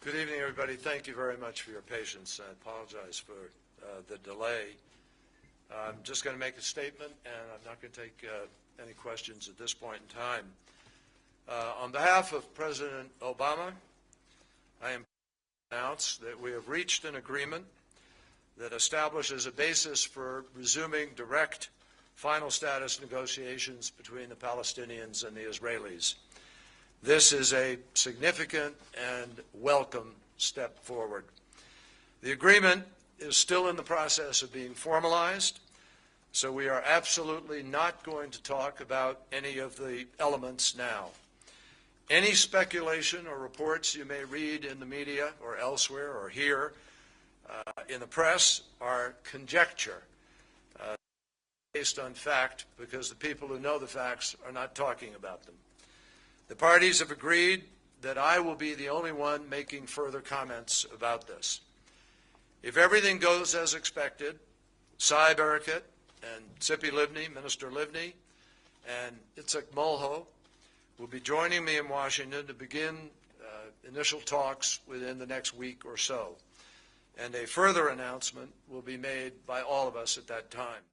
Good evening, everybody. Thank you very much for your patience. I apologize for the delay. I'm just going to make a statement, and I'm not going to take any questions at this point in time. On behalf of President Obama, I am pleased to announce that we have reached an agreement that establishes a basis for resuming direct final status negotiations between the Palestinians and the Israelis. This is a significant and welcome step forward. The agreement is still in the process of being formalized, so we are absolutely not going to talk about any of the elements now. Any speculation or reports you may read in the media or elsewhere or here in the press are conjecture based on fact, because the people who know the facts are not talking about them. The parties have agreed that I will be the only one making further comments about this. If everything goes as expected, Saeb Erekat and Tzipi Livni, Minister Livni, and Itzhak Molho will be joining me in Washington to begin initial talks within the next week or so. And a further announcement will be made by all of us at that time.